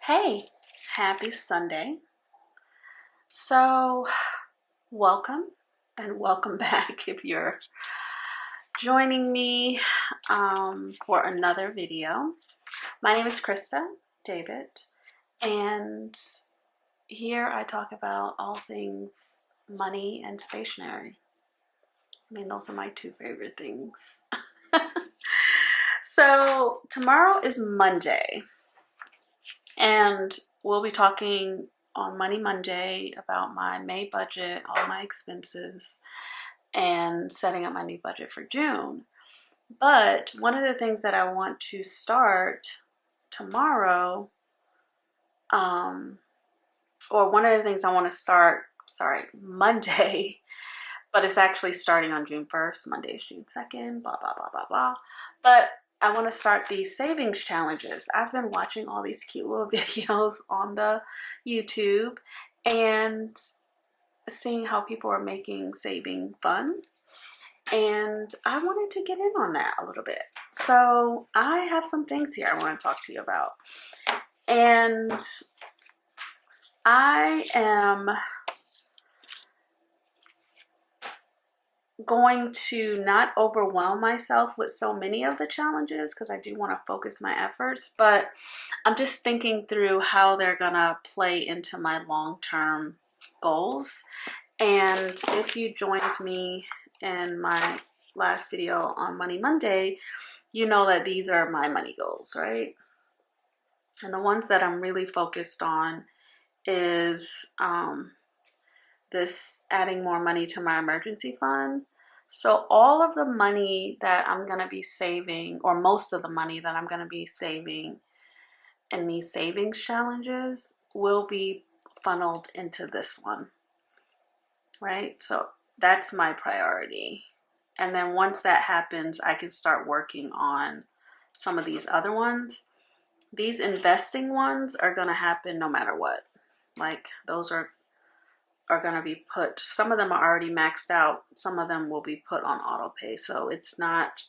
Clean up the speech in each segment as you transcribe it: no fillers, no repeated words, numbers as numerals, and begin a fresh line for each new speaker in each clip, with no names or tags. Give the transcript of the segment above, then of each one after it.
Hey, happy Sunday. So, welcome and welcome back if you're joining me for another video. My name is Christa David, and here I talk about all things money and stationery. I mean, those are my two favorite things. So, tomorrow is Monday, and we'll be talking on Money Monday about my May budget, all my expenses, and setting up my new budget for June. But one of the things that I want to start tomorrow, or one of the things I want to start, Monday, but it's actually starting on June 1st. Monday is June 2nd, blah, blah, blah, blah, blah. But I want to start these savings challenges. I've been watching all these cute little videos on the YouTube and seeing how people are making saving fun. And I wanted to get in on that a little bit. So I have some things here I want to talk to you about. And I am going to not overwhelm myself with so many of the challenges because I do want to focus my efforts, but I'm just thinking through how they're gonna play into my long-term goals. And if you joined me in my last video on Money Monday, you know that these are my money goals, right? And the ones that I'm really focused on is this adding more money to my emergency fund. So all of the money that I'm going to be saving, or most of the money that I'm going to be saving in these savings challenges, will be funneled into this one, right? So that's my priority. And then once that happens, I can start working on some of these other ones. These investing ones are going to happen no matter what. Like, those are going to be put, some of them are already maxed out, some of them will be put on auto pay, so it's not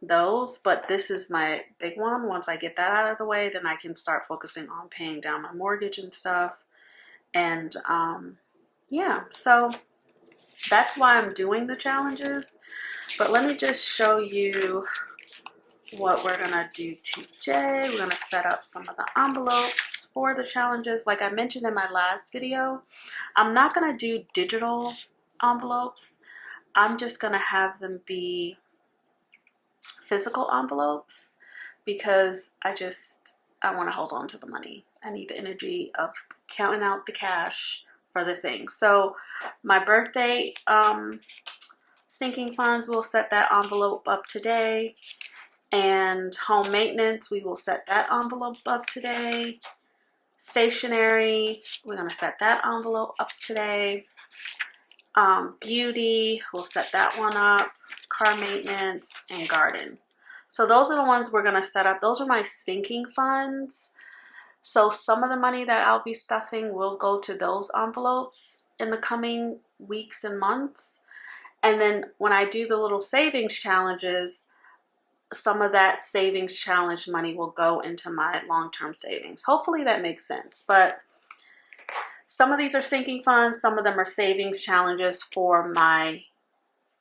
those, but this is my big one. Once I get that out of the way, then I can start focusing on paying down my mortgage and stuff. And yeah, so that's why I'm doing the challenges. But let me just show you what we're gonna do today. We're gonna set up some of the envelopes for the challenges. Like I mentioned in my last video, I'm not gonna do digital envelopes. I'm just gonna have them be physical envelopes because I want to hold on to the money. I need the energy of counting out the cash for the thing. So my birthday sinking funds, we'll set that envelope up today. And home maintenance, we will set that envelope up today. Stationery, we're going to set that envelope up today. Beauty, we'll set that one up. Car maintenance and garden. So those are the ones we're going to set up. Those are my sinking funds. So some of the money that I'll be stuffing will go to those envelopes in the coming weeks and months. And then when I do the little savings challenges, some of that savings challenge money will go into my long-term savings. Hopefully that makes sense. But some of these are sinking funds, some of them are savings challenges for my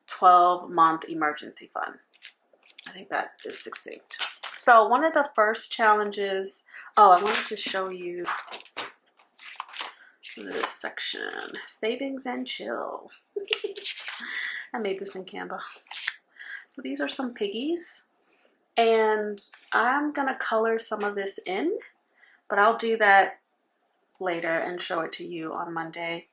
12-month emergency fund. I think that is succinct. So one of the first challenges, I wanted to show you this section, savings and chill. I made this in Canva. So these are some piggies. And I'm going to color some of this in, but I'll do that later and show it to you on Monday.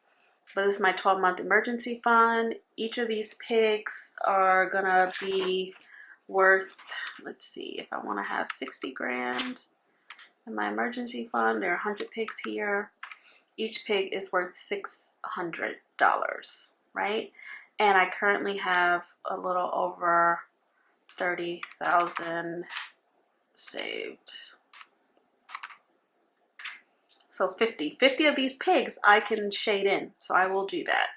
But this is my 12-month emergency fund. Each of these pigs are going to be worth, let's see, if I want to have 60 grand in my emergency fund, there are 100 pigs here. Each pig is worth $600, right? And I currently have a little over 30,000 saved. So 50 of these pigs I can shade in, so I will do that.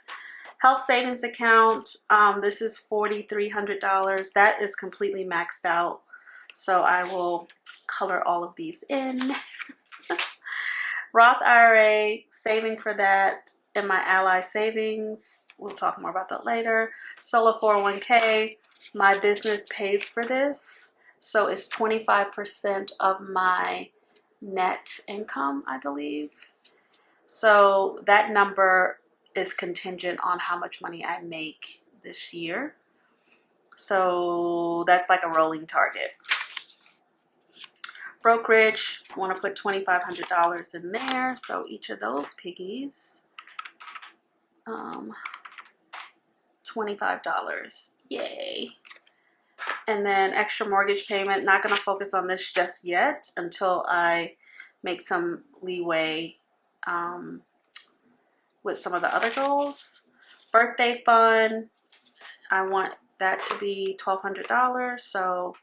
Health savings account, this is $4,300. That is completely maxed out, so I will color all of these in. Roth IRA, saving for that in my Ally savings. We'll talk more about that later. Solar 401k, my business pays for this. So it's 25% of my net income, I believe. So that number is contingent on how much money I make this year. So that's like a rolling target. Brokerage, want to put $2,500 in there. So each of those piggies, $25. Yay. And then extra mortgage payment, not going to focus on this just yet until I make some leeway with some of the other goals. Birthday fund, I want that to be $1,200. So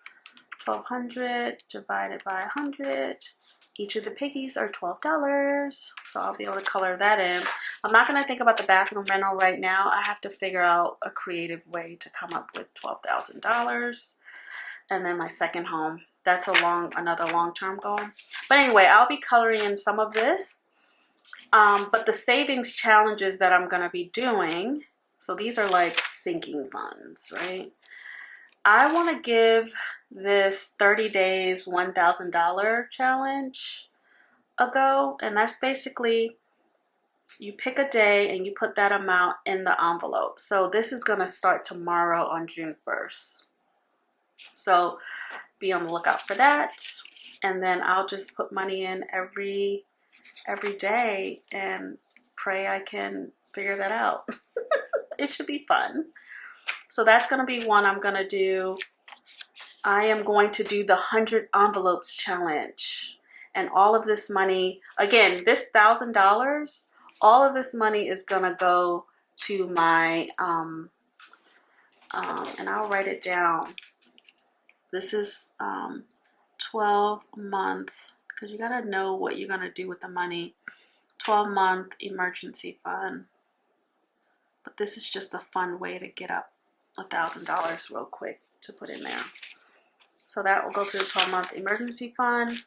1,200 divided by 100. Each of the piggies are $12. So I'll be able to color that in. I'm not going to think about the bathroom rental right now. I have to figure out a creative way to come up with $12,000. And then my second home. That's another long-term goal. But anyway, I'll be coloring in some of this. But the savings challenges that I'm going to be doing, so these are like sinking funds, right? I want to give this 30 days, $1,000 challenge a go. And that's basically, you pick a day and you put that amount in the envelope. So this is going to start tomorrow on June 1st. So be on the lookout for that. And then I'll just put money in every day and pray I can figure that out. It should be fun. So that's going to be one I'm going to do. I am going to do the 100 envelopes challenge. And all of this money, again, this $1,000, all of this money is going to go to my, and I'll write it down. This is 12-month, because you got to know what you're going to do with the money. 12-month emergency fund. But this is just a fun way to get up $1,000 real quick to put in there. So that will go to the 12-month emergency fund.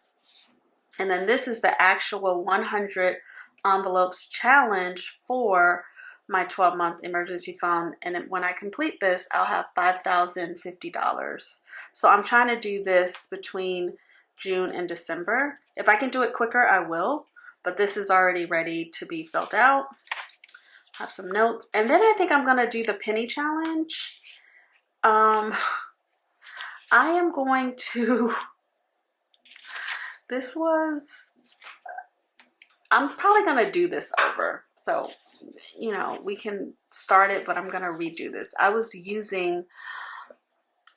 And then this is the actual 100 envelopes challenge for my 12-month emergency fund. And when I complete this, I'll have $5,050. So I'm trying to do this between June and December. If I can do it quicker, I will. But this is already ready to be filled out. Have some notes. And then I think I'm going to do the penny challenge. I am going to, I'm probably going to do this over. So, you know, we can start it, but I'm going to redo this. I was using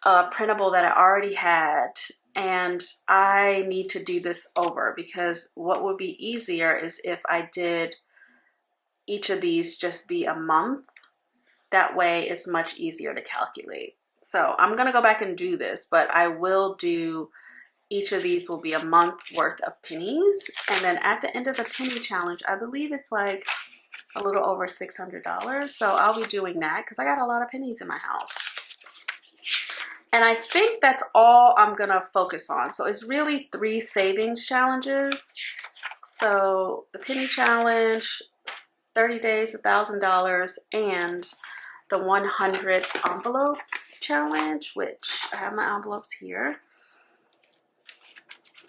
a printable that I already had, and I need to do this over because what would be easier is if I did each of these just be a month. That way it's much easier to calculate. So I'm going to go back and do this, but I will do, each of these will be a month worth of pennies. And then at the end of the penny challenge, I believe it's like a little over $600. So I'll be doing that because I got a lot of pennies in my house. And I think that's all I'm going to focus on. So it's really 3 savings challenges. So the penny challenge, 30 days, $1,000, and the 100 envelopes challenge, which I have my envelopes here.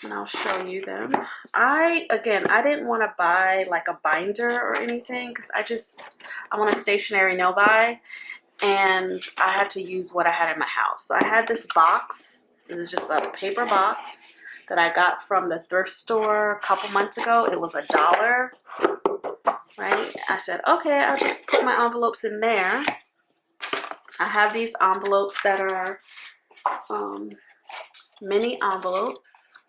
And I'll show you them. I didn't want to buy like a binder or anything because I want a stationary no buy. And I had to use what I had in my house. So I had this box. It was just a paper box that I got from the thrift store a couple months ago. It was $1, right? I said, okay, I'll just put my envelopes in there. I have these envelopes that are mini envelopes.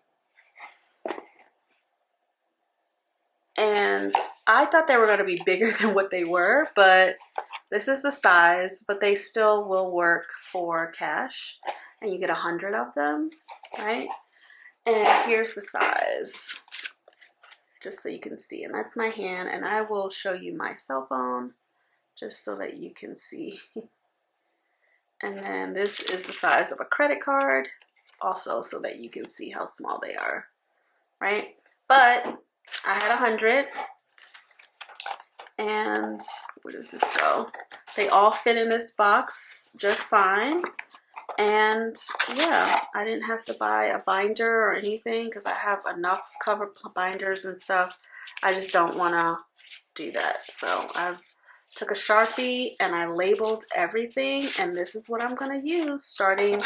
And I thought they were going to be bigger than what they were, but this is the size, but they still will work for cash. And you get 100 of them, right? And here's the size, just so you can see. And that's my hand, and I will show you my cell phone just so that you can see. And then this is the size of a credit card, also so that you can see how small they are, right? But I had 100. And where does this go? They all fit in this box just fine. And yeah, I didn't have to buy a binder or anything because I have enough cover binders and stuff. I just don't want to do that. So I took a Sharpie and I labeled everything, and this is what I'm going to use starting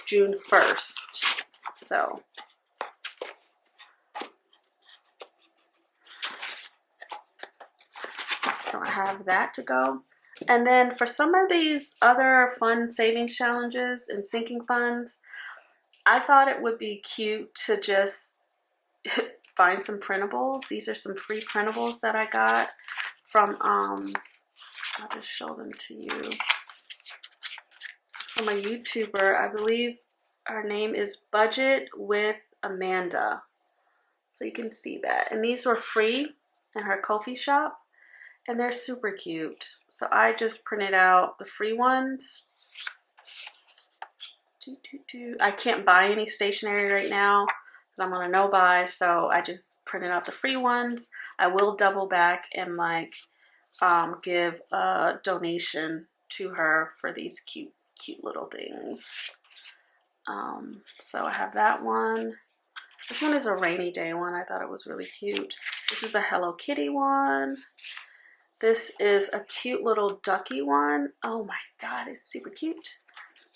June 1st. So I have that to go. And then for some of these other fun savings challenges and sinking funds, I thought it would be cute to just find some printables. These are some free printables that I got from, I'll just show them to you, from a YouTuber. I believe her name is Budget with Amanda. So you can see that. And these were free in her Ko-fi shop. And they're super cute. So I just printed out the free ones. I can't buy any stationery right now because I'm on a no buy. So I just printed out the free ones. I will double back and like give a donation to her for these cute little things. So I have that one. This one is a rainy day one. I thought it was really cute. This is a Hello Kitty one. This is a cute little ducky one. Oh my God, it's super cute.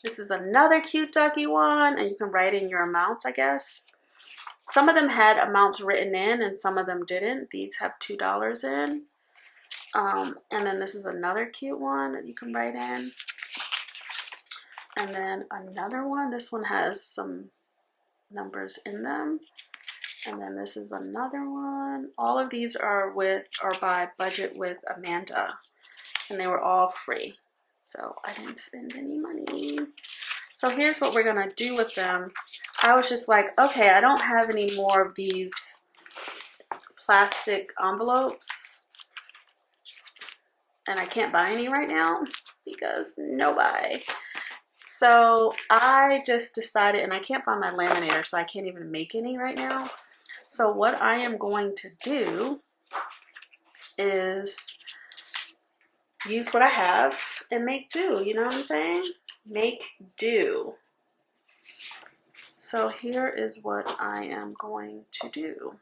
This is another cute ducky one, and you can write in your amounts, I guess. Some of them had amounts written in and some of them didn't. These have $2 in. And then this is another cute one that you can write in. And then another one. This one has some numbers in them. And then this is another one. All of these are by Budget with Amanda. And they were all free. So I didn't spend any money. So here's what we're going to do with them. I was just like, okay, I don't have any more of these plastic envelopes. And I can't buy any right now because no buy. So I just decided, and I can't find my laminator, so I can't even make any right now. So what I am going to do is use what I have and make do. You know what I'm saying? Make do. So here is what I am going to do.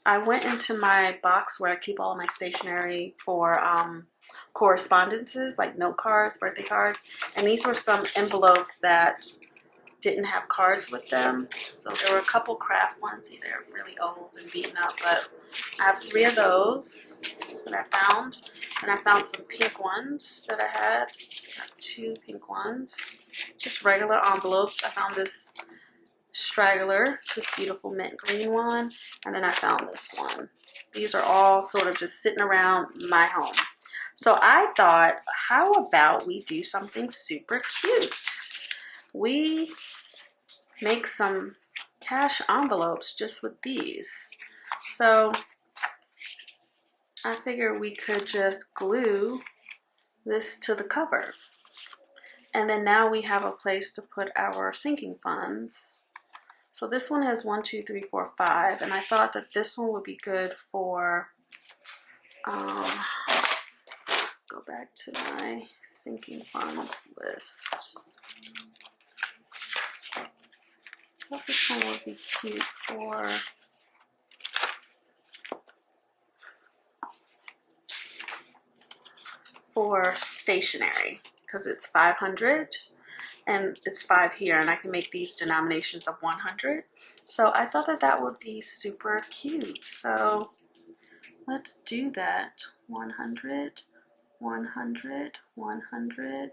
I went into my box where I keep all my stationery for correspondences, like note cards, birthday cards. And these were some envelopes that didn't have cards with them. So there were a couple craft ones. They're really old and beaten up, but I have 3 of those that I found. And I found some pink ones that I had. I got 2 pink ones. Just regular envelopes. I found this straggler, this beautiful mint green one. And then I found this one. These are all sort of just sitting around my home. So I thought, how about we do something super cute? We make some cash envelopes just with these. So I figure we could just glue this to the cover. And then now we have a place to put our sinking funds. So this one has 1, 2, 3, 4, 5. And I thought that this one would be good for, let's go back to my sinking funds list. I thought this one would be cute for stationery because it's 500 and it's 5 here, and I can make these denominations of 100. So I thought that that would be super cute. So let's do that. 100, 100, 100.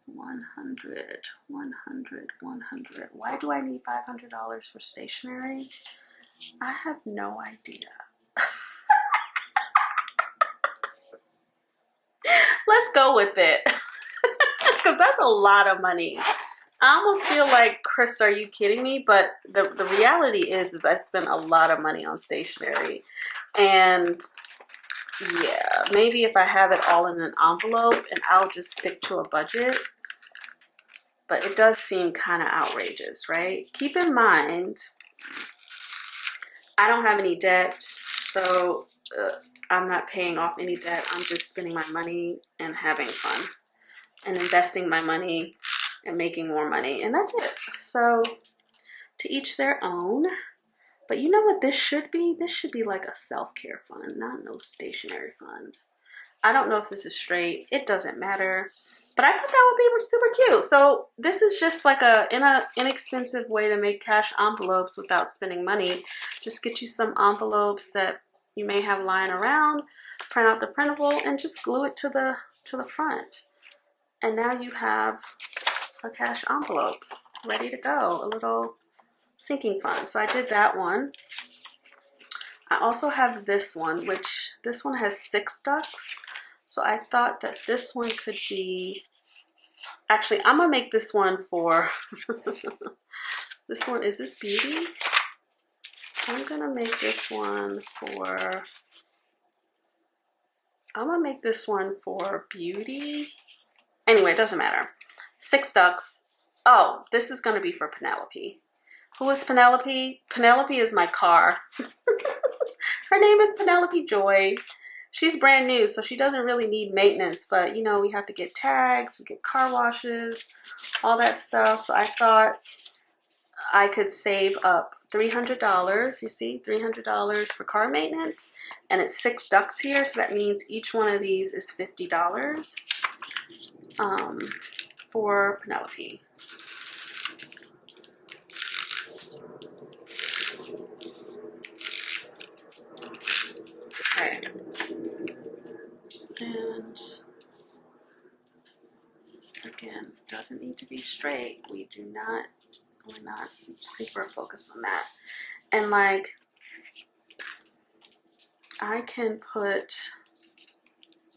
100, 100, 100. Why do I need $500 for stationery? I have no idea. Let's go with it. Because that's a lot of money. I almost feel like, Chris, are you kidding me? But the reality is I spent a lot of money on stationery. And yeah, maybe if I have it all in an envelope and I'll just stick to a budget. But it does seem kind of outrageous, right? Keep in mind I don't have any debt, so I'm not paying off any debt. I'm just spending my money and having fun and investing my money and making more money, and that's it. So to each their own. But you know what this should be? This should be like a self-care fund, not no stationary fund. I don't know if this is straight. It doesn't matter. But I thought that would be super cute. So this is just like a inexpensive way to make cash envelopes without spending money. Just get you some envelopes that you may have lying around, print out the printable, and just glue it to the front. And now you have a cash envelope ready to go, a little sinking fund. So I did that one. I also have this one, which this one has 6 ducks. So I thought that this one could be, actually I'm gonna make this one for, this one, is this Beauty? I'm gonna make this one for, I'm gonna make this one for Beauty. Anyway, it doesn't matter. 6 ducks. Oh, this is gonna be for Penelope. Who is Penelope? Penelope is my car. Her name is Penelope Joy. She's brand new, so she doesn't really need maintenance, but you know, we have to get tags, we get car washes, all that stuff. So I thought I could save up $300. You see, $300 for car maintenance, and it's 6 ducks here, so that means each one of these is $50 for Penelope. Okay. And again, doesn't need to be straight. We're not super focused on that. And like, I can put,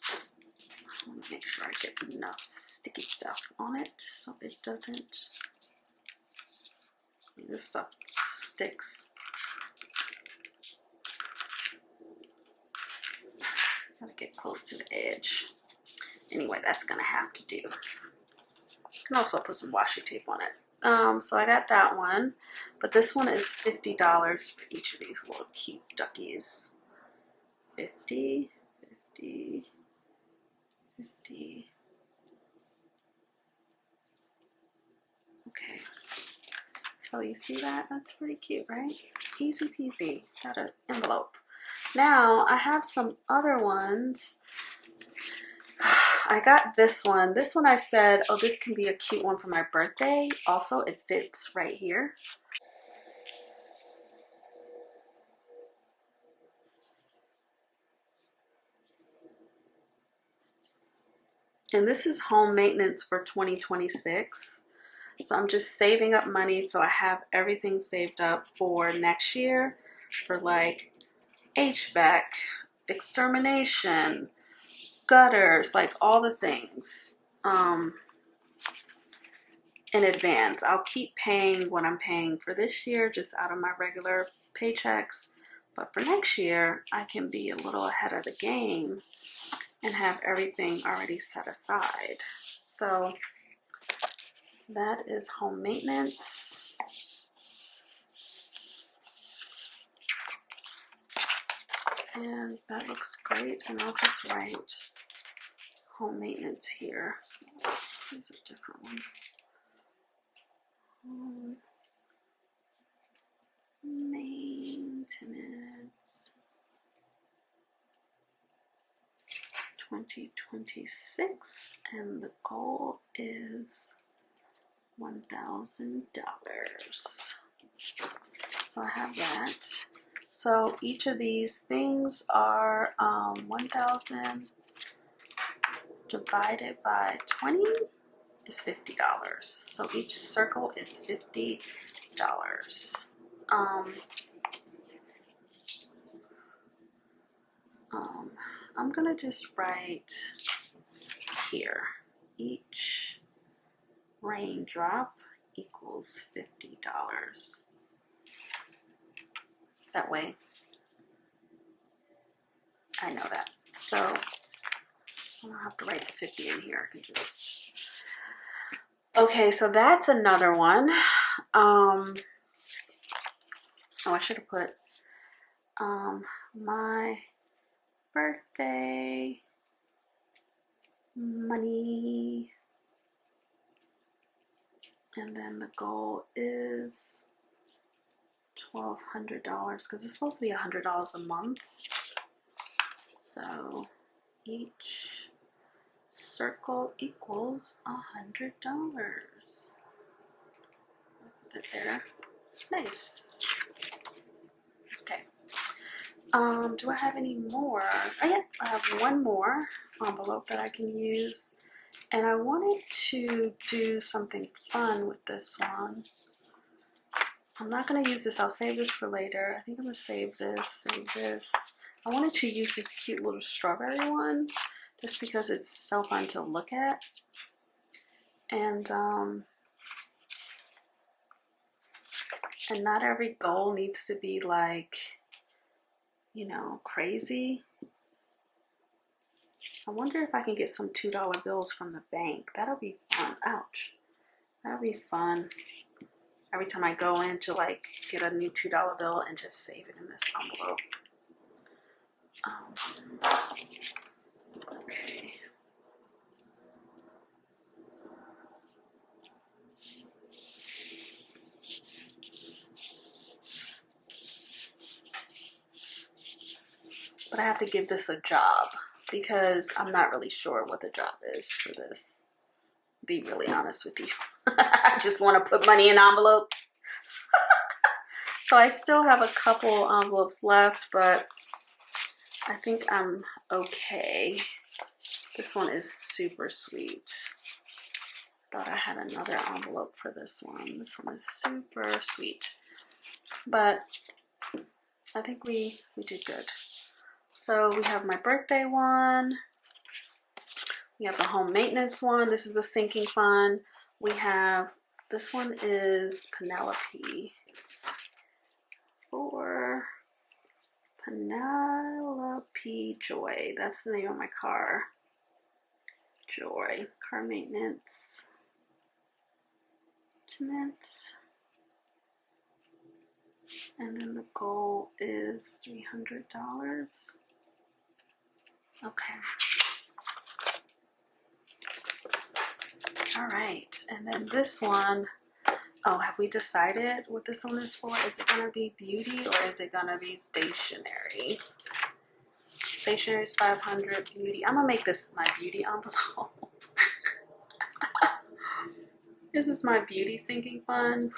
I want to make sure I get enough sticky stuff on it so it doesn't, this stuff sticks. Gotta get close to the edge. Anyway, that's gonna have to do. You can also put some washi tape on it. So I got that one, but this one is $50 for each of these little cute duckies. 50, 50, 50. Okay. So you see that? That's pretty cute, right? Easy peasy. Got an envelope. Now I have some other ones. I got this one. This one I said, oh, this can be a cute one for my birthday. Also, it fits right here. And this is home maintenance for 2026. So I'm just saving up money so I have everything saved up for next year for like HVAC, extermination, gutters, like all the things in advance. I'll keep paying what I'm paying for this year just out of my regular paychecks. But for next year, I can be a little ahead of the game and have everything already set aside. So that is home maintenance. And that looks great. And I'll just write home maintenance here. Here's a different one. Maintenance 2026, and the goal is $1,000. So I have that. So each of these things are 1,000 divided by 20 is $50. So each circle is $50. I'm gonna just write here, each raindrop equals $50. That way I know that. So I don't have to write the 50 in here. I can just, okay, so that's another one. Oh, I should have put my birthday money, and then the goal is $1,200 because it's supposed to be $100 a month. So each circle equals $100. Put that there. Nice. Okay. Do I have any more? Oh yeah, I have one more envelope that I can use. And I wanted to do something fun with this one. I'm not going to use this. I'll save this for later. I think I'm going to save this. I wanted to use this cute little strawberry one just because it's so fun to look at. And not every goal needs to be like, you know, crazy. I wonder if I can get some $2 bills from the bank. That'll be fun. Ouch. That'll be fun. Every time I go in to like get a new $2 bill and just save it in this envelope. Okay. But I have to give this a job because I'm not really sure what the job is for this. Be really honest with you. I just want to put money in envelopes. So I still have a couple envelopes left, but I think I'm okay. This one is super sweet. Thought I had another envelope for this one. This one is super sweet. But I think we did good. So we have my birthday one. We have the home maintenance one. This is the sinking fund. We have, this one is Penelope. For Penelope Joy. That's the name of my car. Joy. Car maintenance. And then the goal is $300. Okay. All right. And then this one, oh, have we decided what this one is for? Is it going to be beauty or is it going to be stationery? Stationery is $500, beauty. I'm going to make this my beauty envelope. This is my beauty sinking fund.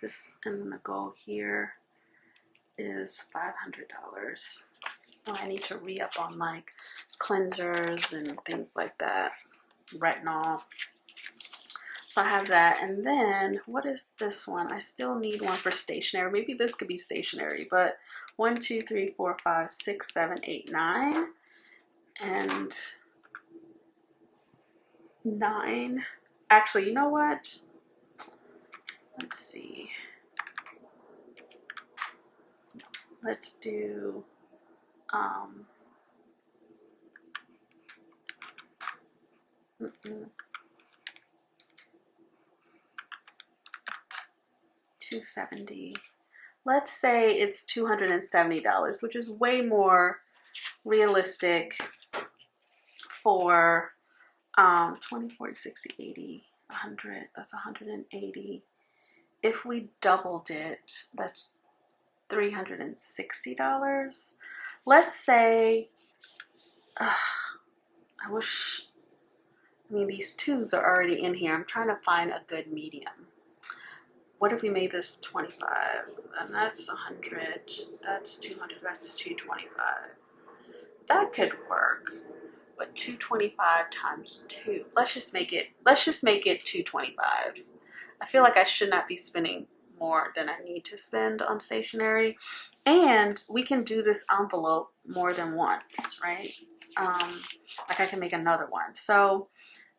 This, and then the goal here is $500. Oh, I need to re-up on like cleansers and things like that. Retinol. So I have that. And then what is this one? I still need one for stationery. Maybe this could be stationery, but 1, 2, 3, 4, 5, 6, 7, 8, 9. And 9. Actually, you know what? Let's see. Let's do 270. Let's say it's $270, which is way more realistic for 20, 40, 60, 80, 100. That's 180. If we doubled it, that's $360. Let's say, I mean, these 2s are already in here. I'm trying to find a good medium. What if we made this 25? And that's 100, that's 200, that's 225. That could work, but 225 times 2. Let's just make it 225. I feel like I should not be spending more than I need to spend on stationery. And we can do this envelope more than once, right? Like I can make another one. So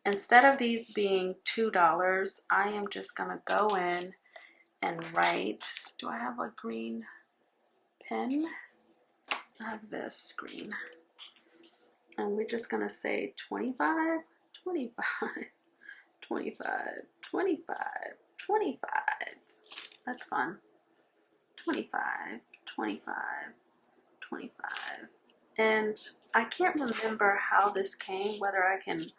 instead of these being $2, I am just gonna go in and write, do I have a green pen? I have this green. And we're just gonna say 25, 25, 25, 25, 25. That's fun. 25, 25, 25. And I can't remember how this came, whether I can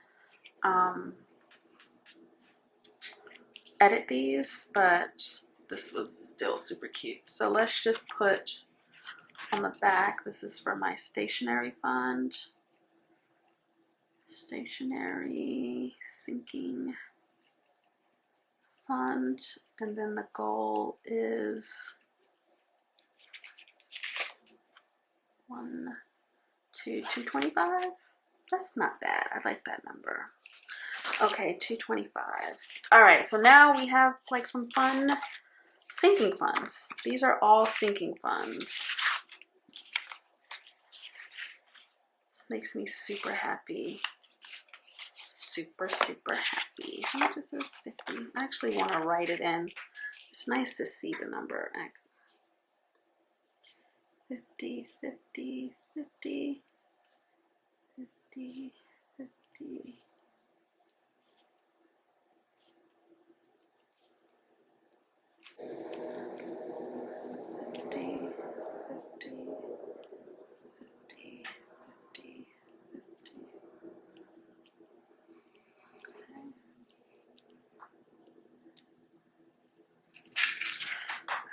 edit these, but this was still super cute. So let's just put on the back, this is for my stationery fund. Stationery sinking fund. And then the goal is 225. That's not bad. I like that number. Okay, 225. All right, so now we have like some fun sinking funds. These are all sinking funds. This makes me super happy. Super, super happy. How much is this? 50. I actually want to write it in. It's nice to see the number. 50, 50, 50, 50, 50.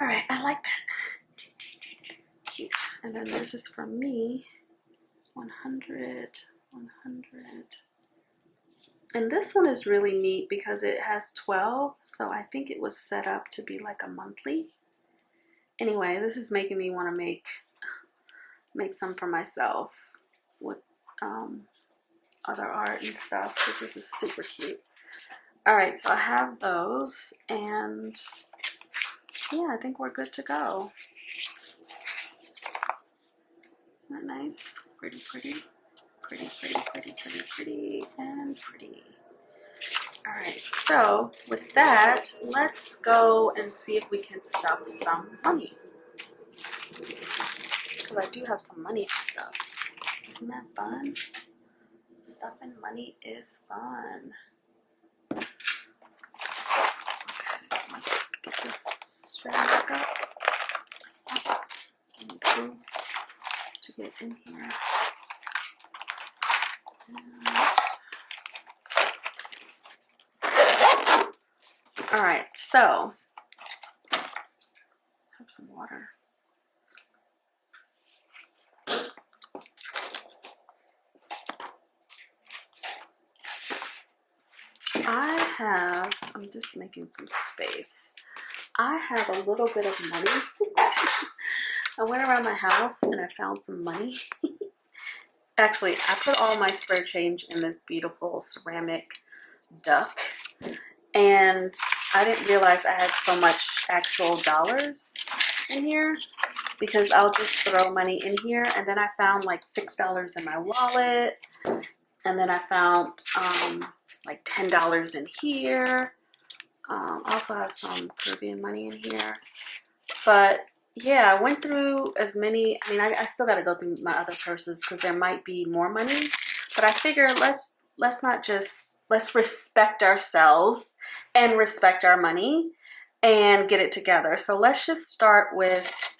All right, I like that. Cute. And then this is for me. 100, 100. And this one is really neat because it has 12, so I think it was set up to be like a monthly. Anyway, this is making me want to make some for myself with other art and stuff, because this is super cute. All right, so I have those, and yeah, I think we're good to go. Isn't that nice? Pretty, pretty, pretty, pretty, pretty, pretty, pretty, and pretty. All right, so with that, let's go and see if we can stuff some money. Because I do have some money to stuff. Isn't that fun? Stuffing money is fun. Okay, let's get this back up. To get in here. All right, so have some water. I'm just making some space. I have a little bit of money. I went around my house and I found some money. Actually, I put all my spare change in this beautiful ceramic duck, and I didn't realize I had so much actual dollars in here, because I'll just throw money in here. And then I found like $6 in my wallet, and then I found like $10 in here. Also have some Caribbean money in here. But yeah, I went through as many. I mean, I still got to go through my other purses because there might be more money. But I figure let's respect ourselves and respect our money and get it together. So let's just start with,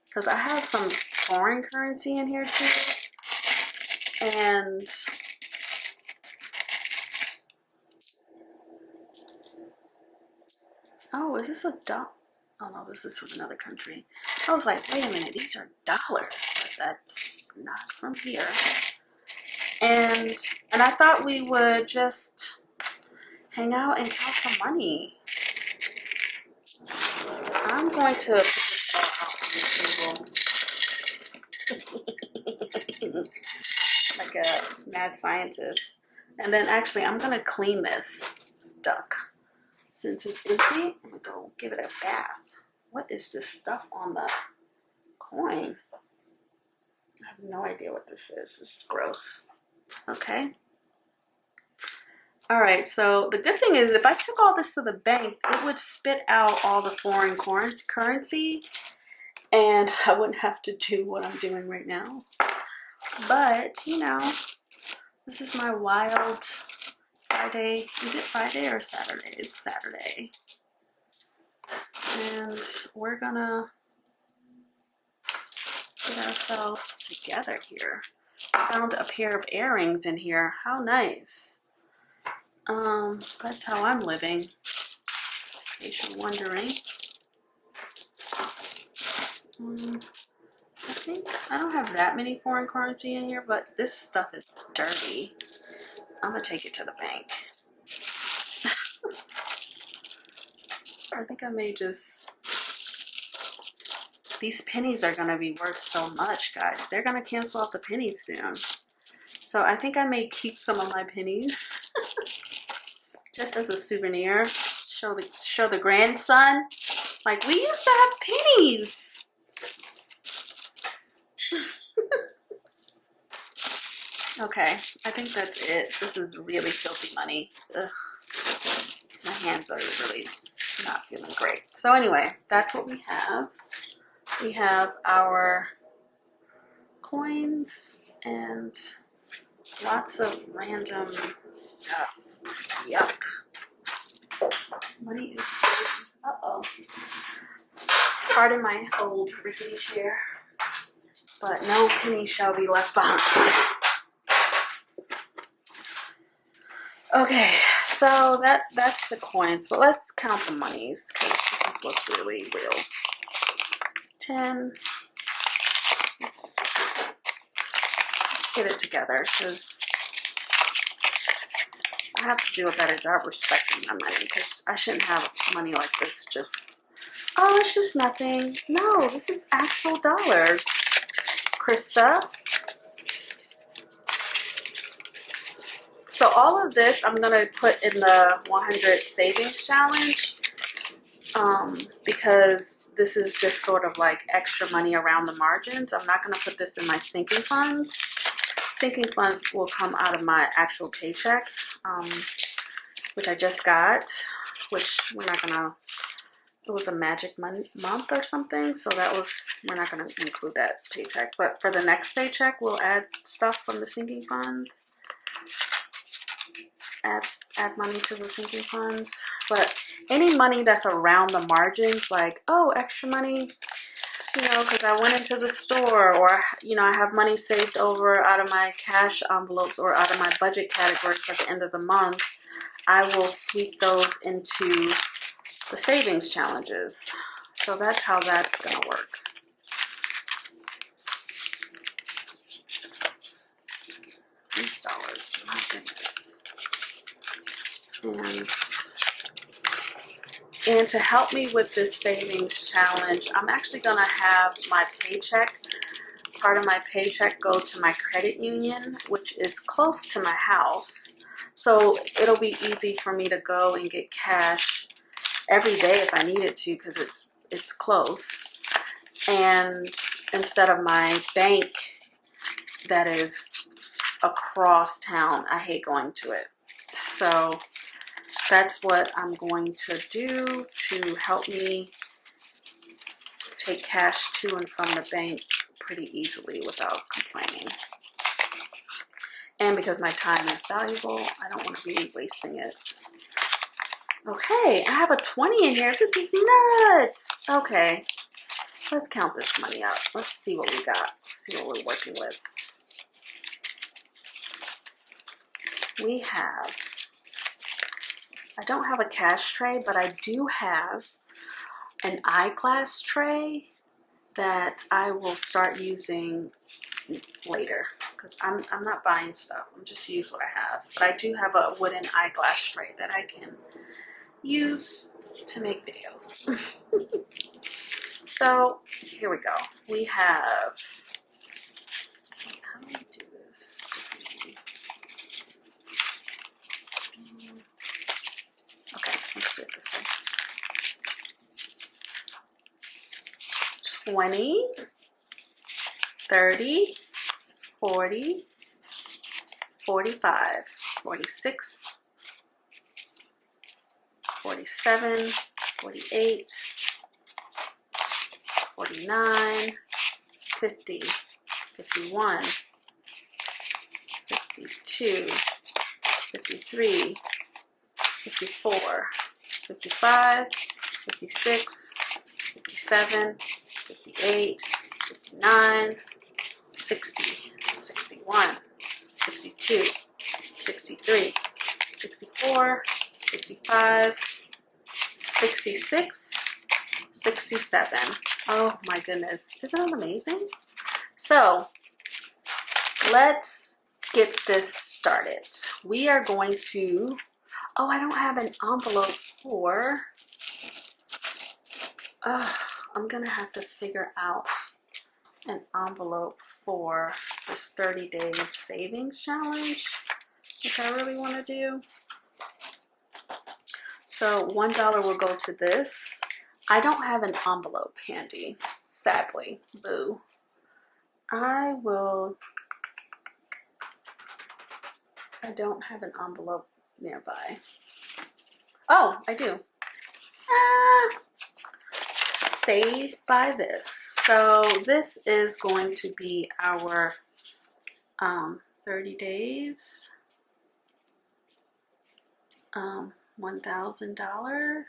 because I have some foreign currency in here too. And oh, is this a dollar? Oh no, this is from another country. I was like, wait a minute, these are dollars, but that's not from here. And I thought we would just hang out and count some money. I'm going to put this all out on the table. Like a mad scientist. And then actually, I'm going to clean this duck. Since it's empty, I'm going to go give it a bath. What is this stuff on the coin? I have no idea what this is. This is gross. Okay. All right, so the good thing is if I took all this to the bank, it would spit out all the foreign currency, and I wouldn't have to do what I'm doing right now. But, you know, this is my wild Friday. Is it Friday or Saturday? It's Saturday. And we're gonna get ourselves together here. I found a pair of earrings in here. How nice. That's how I'm living, in case you're wondering. I think I don't have that many foreign currency in here, but this stuff is dirty. I'm gonna take it to the bank. I think I may just... These pennies are gonna be worth so much, guys. They're gonna cancel out the pennies soon. So I think I may keep some of my pennies just as a souvenir. Show the grandson. Like, we used to have pennies. Okay, I think that's it. This is really filthy money. Ugh. My hands are really not feeling great. So anyway, that's what we have. We have our coins and lots of random stuff. Yuck. Money is good. Uh-oh. Pardon my old rickety chair, but no penny shall be left behind. Okay, so that's the coins, but let's count the monies because this is what's really real. 10. Let's get it together because I have to do a better job respecting my money because I shouldn't have money like this just, oh, it's just nothing. No, this is actual dollars, Christa. So all of this I'm going to put in the 100 savings challenge because this is just sort of like extra money around the margins. I'm not going to put this in my sinking funds. Sinking funds will come out of my actual paycheck, which I just got, which we're not going to, it was a magic month or something. So that was, we're not going to include that paycheck. But for the next paycheck, we'll add stuff from the sinking funds. Add money to the sinking funds. But any money that's around the margins, like, oh, extra money, you know, because I went into the store, or, you know, I have money saved over out of my cash envelopes or out of my budget categories at the end of the month, I will sweep those into the savings challenges. So that's how that's going to work. These dollars, my goodness. And to help me with this savings challenge, I'm actually going to have my paycheck, part of my paycheck, go to my credit union, which is close to my house. So it'll be easy for me to go and get cash every day if I needed to because it's close. And instead of my bank that is across town, I hate going to it. So that's what I'm going to do to help me take cash to and from the bank pretty easily without complaining. And because my time is valuable, I don't want to be wasting it. Okay, I have a 20 in here. This is nuts. Okay, let's count this money up. Let's see what we got. See what we're working with. We have, I don't have a cash tray, but I do have an eyeglass tray that I will start using later because I'm not buying stuff. I'm just use what I have. But I do have a wooden eyeglass tray that I can use to make videos. So here we go. We have, how do we do this? Okay, let's do it this way. 20, 30, 40, 45, 46, 47, 48, 49, 50, 51, 52, 53, 54, 55, 56, 57, 58, 59, 60, 61, 62, 63, 64, 65, 66, 67. Oh my goodness, isn't that amazing? So let's get this started. We are going to, oh, I don't have an envelope for, I'm gonna have to figure out an envelope for this 30 days savings challenge, which I really want to do. So $1 will go to this. I don't have an envelope handy, sadly. Boo. I don't have an envelope nearby. Oh, I do. Saved by this. So this is going to be our 30 days, $1,000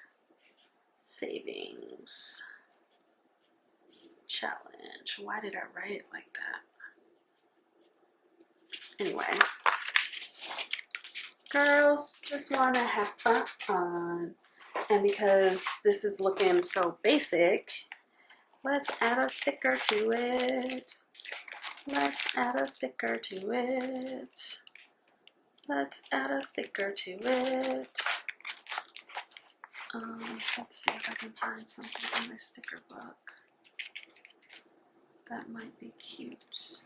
savings challenge. Why did I write it like that? Anyway, girls just want to have fun. And because this is looking so basic, let's add a sticker to it. Let's add a sticker to it. Let's add a sticker to it. Let's see if I can find something in my sticker book that might be cute.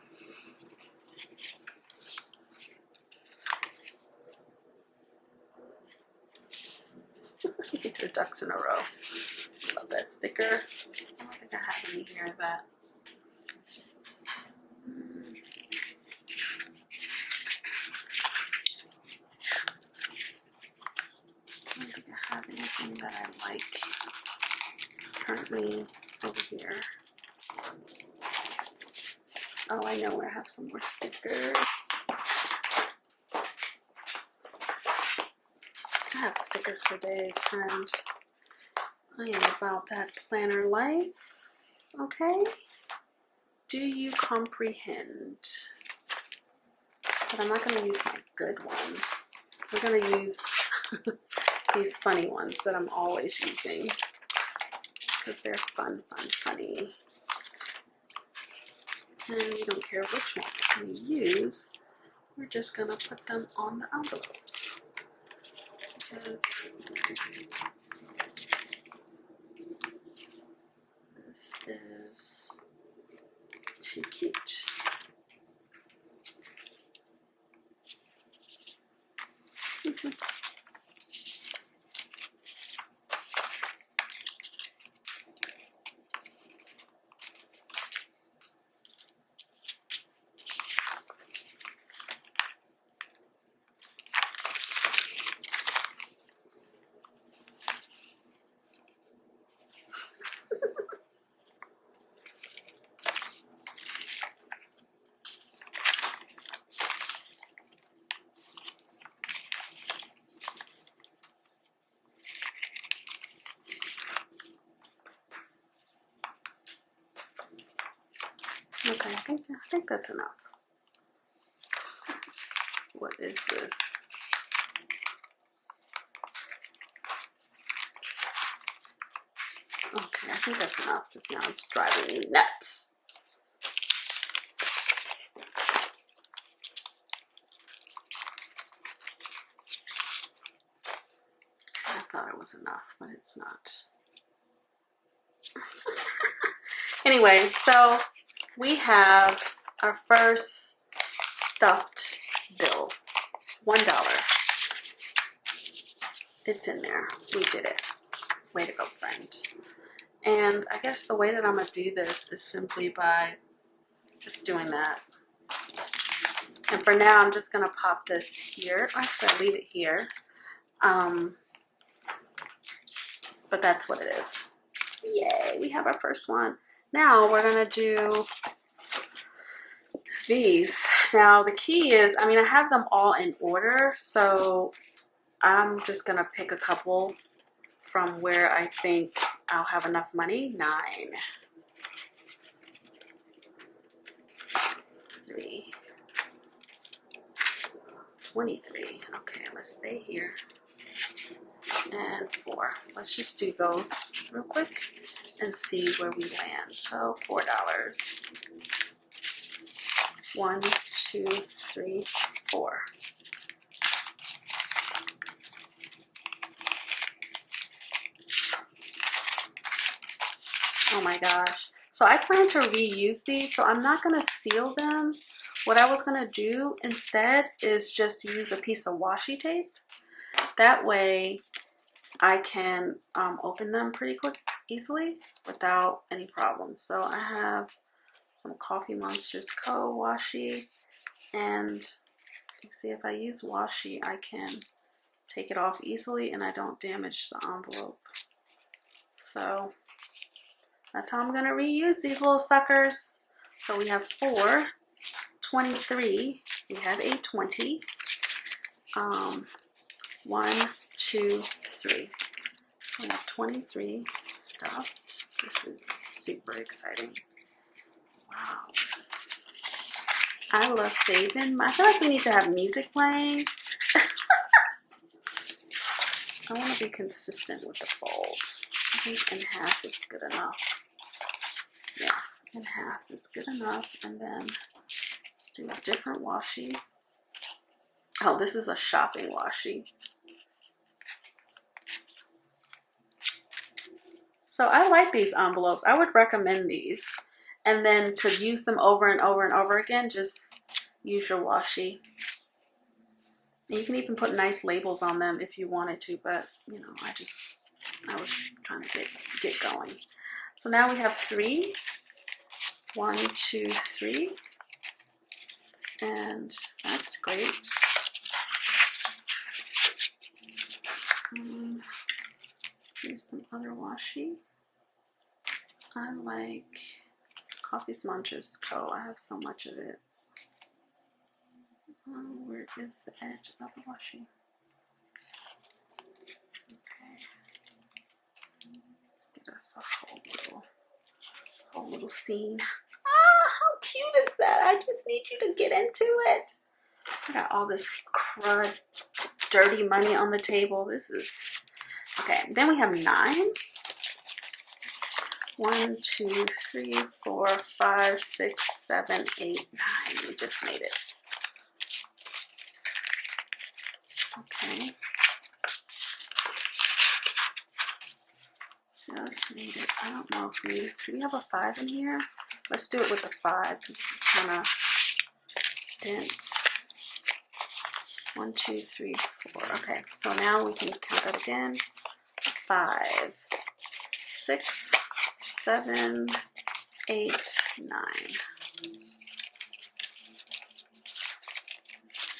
Get your ducks in a row. Love that sticker. I don't think I have any here that. I don't think I have anything that I like currently over here. Oh, I know where I have some more stickers. I have stickers for days, friend. I am about that planner life. Okay? Do you comprehend? But I'm not going to use my good ones. We're going to use these funny ones that I'm always using because they're funny. And we don't care which one we use. We're just going to put them on the envelope. Because this is too cute. Okay, I think that's enough. What is this? Okay, I think that's enough because now it's driving me nuts. I thought it was enough, but it's not. Anyway, so we have our first stuffed bill. It's $1. It's in there. We did it. Way to go, friend. And I guess the way that I'm going to do this is simply by just doing that. And for now, I'm just going to pop this here. Actually, I'll leave it here. But that's what it is. Yay, we have our first one. Now we're going to do these. Now the key is, I mean, I have them all in order, so I'm just going to pick a couple from where I think I'll have enough money. 9, 3, 23. Okay, let's stay here. And 4. Let's just do those real quick and see where we land. So $4. 1, 2, 3, 4. Oh my gosh. So I plan to reuse these, so I'm not going to seal them. What I was going to do instead is just use a piece of washi tape. That way I can open them pretty quick, easily, without any problems. So I have some Coffee Monsters Co. washi, and you see if I use washi, I can take it off easily and I don't damage the envelope. So that's how I'm going to reuse these little suckers. So we have 4, 23, we have a 20, 1, 2, 3. We have 23 stuffed. This is super exciting. Wow. I love saving. I feel like we need to have music playing. I want to be consistent with the folds. I think in half is good enough. Yeah, in half is good enough. And then let's do a different washi. Oh, this is a shopping washi. So I like these envelopes. I would recommend these. And then to use them over and over and over again, just use your washi. And you can even put nice labels on them if you wanted to, but you know, I was trying to get going. So now we have 3. 1, 2, 3. And that's great. Here's some other washi. I like Coffee Monsters Co. I have so much of it. Where is the edge of the washi? Okay. Let's get us a whole little scene. Ah, how cute is that? I just need you to get into it. I got all this crud, dirty money on the table. This is okay. Then we have 9. 1, 2, 3, 4, 5, 6, 7, 8, 9. We just made it. Okay. Just made it. I don't know if do we have a 5 in here? Let's do it with a 5 because it's kind of dense. 1, 2, 3, 4. Okay, so now we can count that again. 5, 6, 7, 8, 9.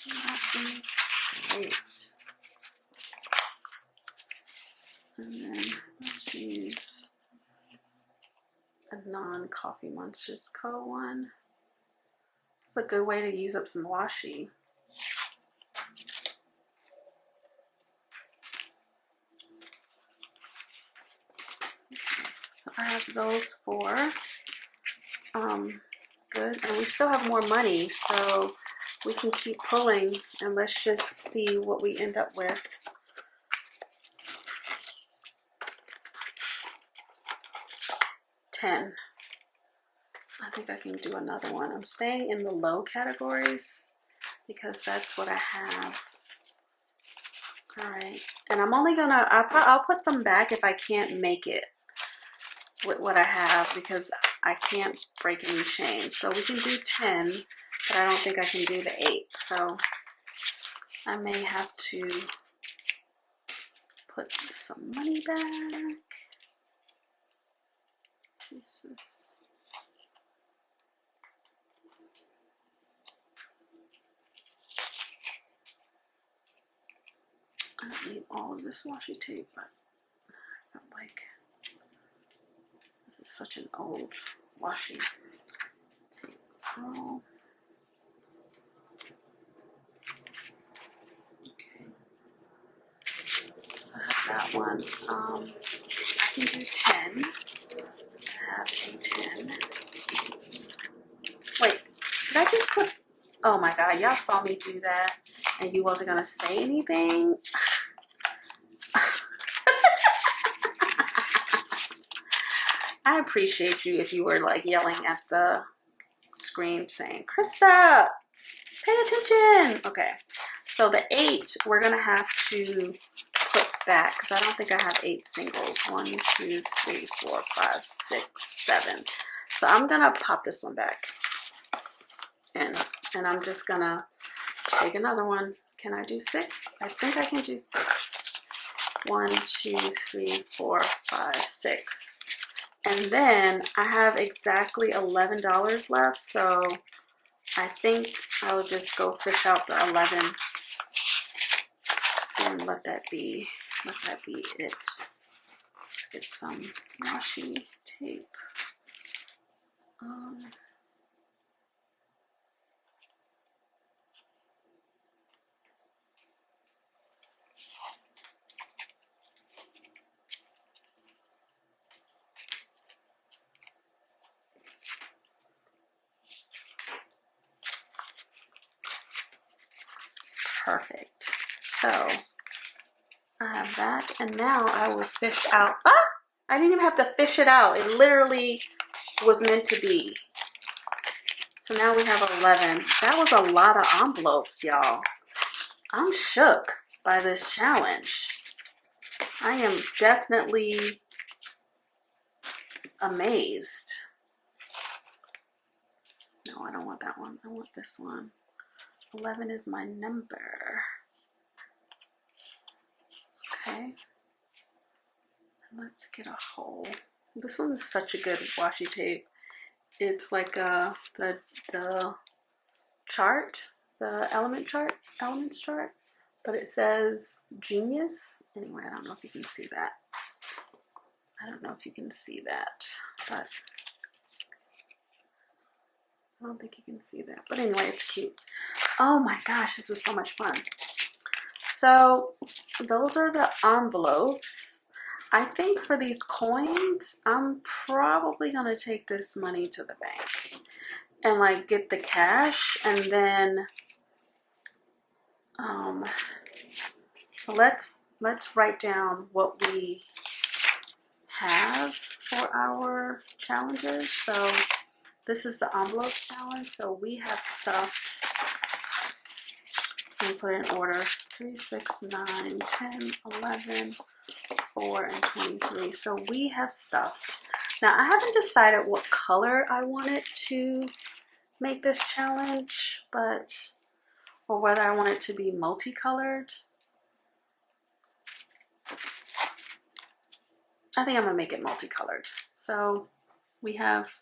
That is great. And then let's use a non-Coffee Monsters Co. one. It's a good way to use up some washi. So I have those 4. Good. And we still have more money, so we can keep pulling and let's just see what we end up with. $10. I think I can do another one. I'm staying in the low categories because that's what I have. All right, and I'm only gonna, I'll put some back if I can't make it with what I have because I can't break any chains. So we can do 10, but I don't think I can do the 8. So I may have to put some money back. Jesus. I don't need all of this washi tape, but I felt like this is such an old washi tape. Oh. Okay. So I have that one. on. I can do 10. I have a 10. Wait, did I just put... Oh my god, y'all saw me do that and you wasn't gonna say anything? I appreciate you if you were like yelling at the screen saying, Krista, pay attention. Okay, so the 8, we're gonna have to put back because I don't think I have 8 singles. 1, 2, 3, 4, 5, 6, 7. So I'm gonna pop this one back. And I'm just gonna take another one. Can I do 6? I think I can do 6. 1, 2, 3, 4, 5, 6. And then I have exactly $11 left, so I think I'll just go fish out the 11 and let that be it. Let's get some washi tape. Perfect. So I have that, and now I will fish out. Ah! I didn't even have to fish it out. It literally was meant to be. So now we have 11. That was a lot of envelopes, y'all. I'm shook by this challenge. I am definitely amazed. No, I don't want that one. I want this one. 11 is my number. Okay. Let's get a hole. This one is such a good washi tape. It's like the chart, the elements chart, but it says genius. Anyway, I don't know if you can see that. But I don't think you can see that. But anyway, it's cute. Oh my gosh, this was so much fun. So those are the envelopes. I think for these coins, I'm probably gonna take this money to the bank and like get the cash, and then so let's write down what we have for our challenges. So this is the envelope challenge. So we have stuffed, let me put it in order, 3, 6, 9, 10, 11, 4, and 23. So we have stuffed. Now I haven't decided what color I wanted to make this challenge, or whether I want it to be multicolored. I think I'm gonna make it multicolored. So we have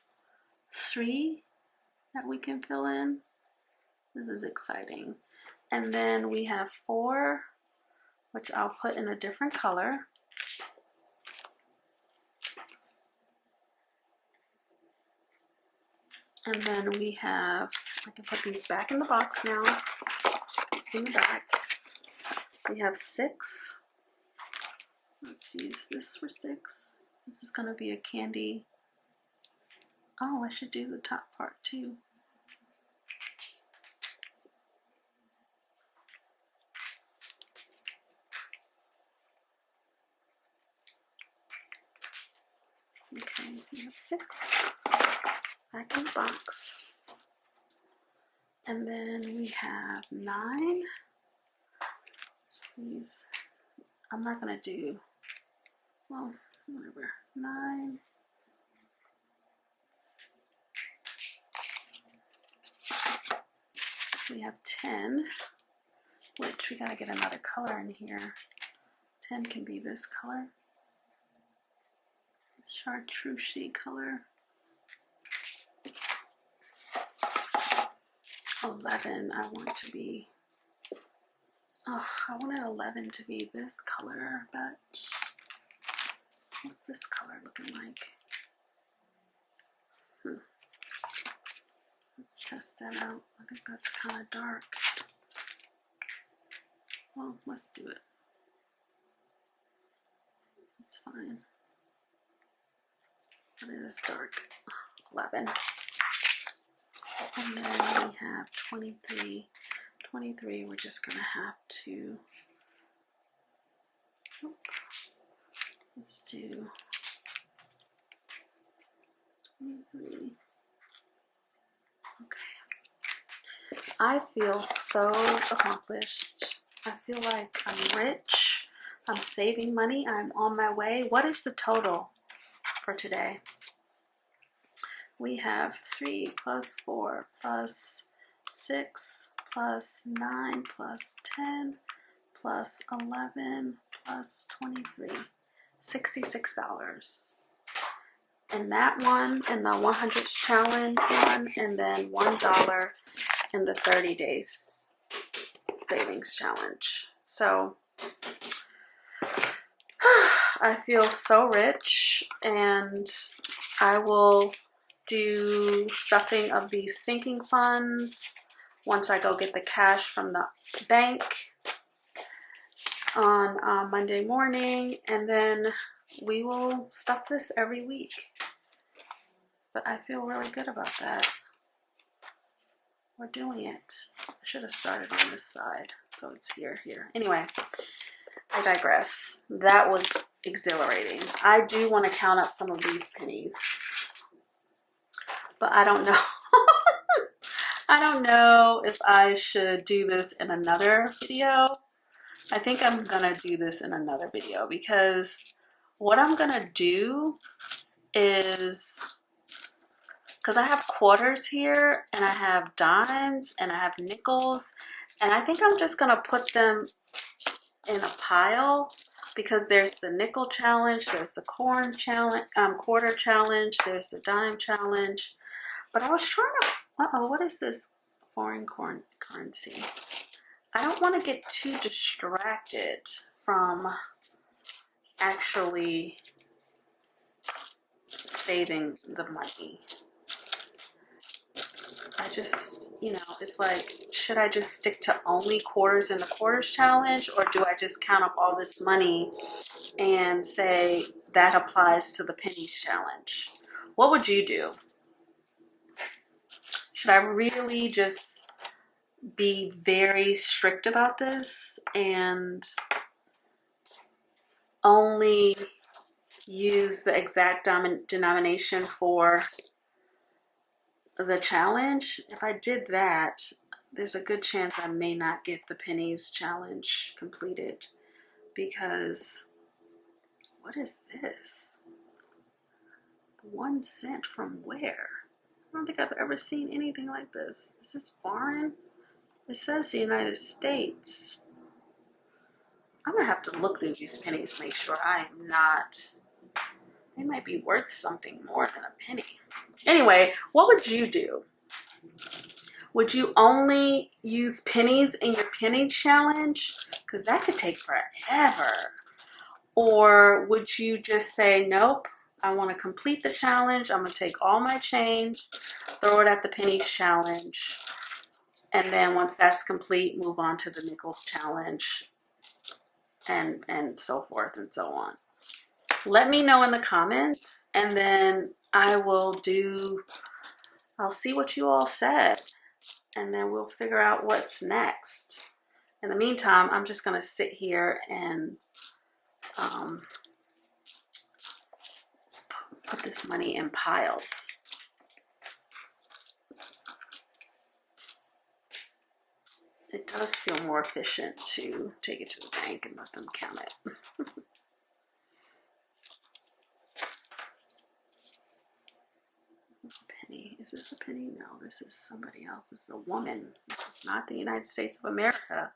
3 that we can fill in. This is exciting. And then we have 4, which I'll put in a different color. And then we have, I can put these back in the box now, in the back. We have 6. Let's use this for 6. This is gonna be a candy. Oh, I should do the top part too. Okay, we have 6 back in the box. And then we have 9. These, I'm not gonna do, well, whatever, 9. We have 10, which we gotta get another color in here. 10 can be this color, chartreuse color. 11, I want to be, oh, I wanted 11 to be this color, but what's this color looking like? Let's test that out. I think that's kind of dark. Well, let's do it. fine. What is dark? 11. And then we have 23. 23, we're just gonna have to, let's do 23. Okay. I feel so accomplished. I feel like I'm rich. I'm saving money. I'm on my way. What is the total for today? We have 3 plus 4 plus 6 plus 9 plus 10 plus 11 plus 23. $66. And that one, and the 100 challenge one, and then $1 in the 30 days savings challenge. So I feel so rich, and I will do stuffing of these sinking funds once I go get the cash from the bank on Monday morning, and then we will stuff this every week. But I feel really good about that. We're doing it. I should have started on this side, so it's here. Anyway, I digress. That was exhilarating. I do want to count up some of these pennies, but I don't know. I don't know if I should do this in another video. I think I'm gonna do this in another video, because what I'm gonna do is, because I have quarters here, and I have dimes, and I have nickels, and I think I'm just gonna put them in a pile, because there's the nickel challenge, there's the corn challenge, quarter challenge, there's the dime challenge. But I was trying to, what is this foreign currency? I don't want to get too distracted from actually saving the money. I just, you know, it's like, should I just stick to only quarters in the quarters challenge, or do I just count up all this money and say that applies to the pennies challenge? What would you do? Should I really just be very strict about this and only use the exact denomination for the challenge? If I did that, there's a good chance I may not get the pennies challenge completed, because what is this? 1 cent from where? I don't think I've ever seen anything like this. Is this foreign? It says the United States. I'm gonna have to look through these pennies, make sure I am not, they might be worth something more than a penny. Anyway, what would you do? Would you only use pennies in your penny challenge? Because that could take forever. Or would you just say, nope, I want to complete the challenge. I'm going to take all my change, throw it at the pennies challenge. And then once that's complete, move on to the nickels challenge, and so forth and so on. Let me know in the comments, and then I'll see what you all said, and then we'll figure out what's next. In the meantime, I'm just going to sit here and put this money in piles. It does feel more efficient to take it to the bank and let them count it. Penny. Is this a penny? No, this is somebody else. This is a woman. This is not the United States of America,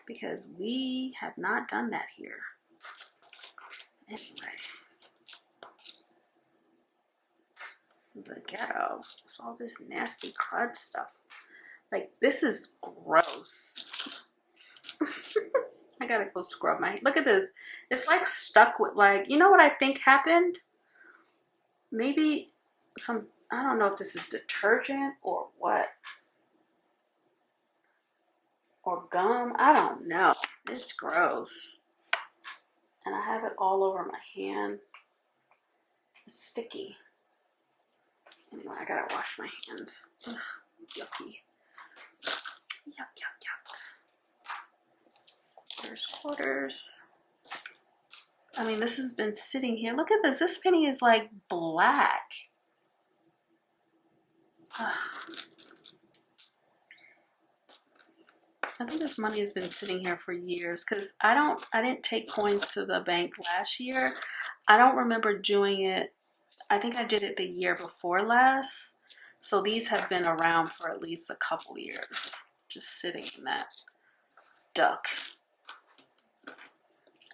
because we have not done that here. Anyway. The ghetto. It's all this nasty crud stuff. Like, this is gross. I gotta go scrub my, look at this. It's like stuck with, like, you know what I think happened? Maybe some, I don't know if this is detergent or what. Or gum. I don't know. It's gross. and I have it all over my hand. It's sticky. Anyway, I gotta wash my hands. Ugh, yucky. Yuck, yuck, yuck. There's quarters. I mean, this has been sitting here. Look at this. This penny is like black. Ugh. I think this money has been sitting here for years because I didn't take coins to the bank last year. I don't remember doing it. I think I did it the year before last. So these have been around for at least a couple years, just sitting in that duck.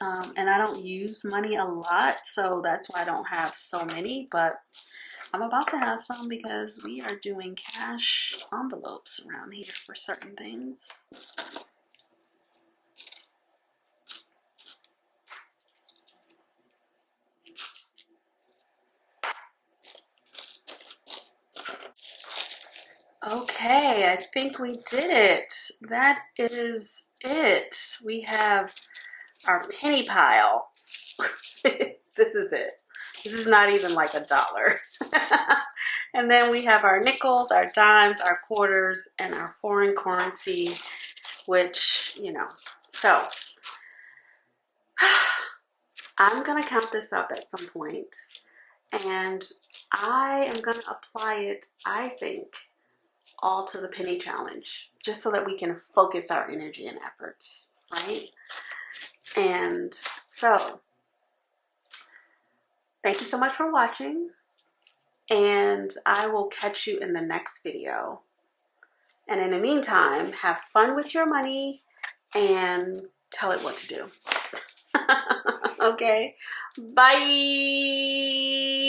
And I don't use money a lot, so that's why I don't have so many, but I'm about to have some because we are doing cash envelopes around here for certain things. Okay, I think we did it. That is it. We have our penny pile. This is it. This is not even like $1. And then we have our nickels, our dimes, our quarters, and our foreign currency, which, you know. So I'm going to count this up at some point, and I am going to apply it, I think, all to the penny challenge, just so that we can focus our energy and efforts, right? And so thank you so much for watching, and I will catch you in the next video. And in the meantime, have fun with your money and tell it what to do. Okay, bye.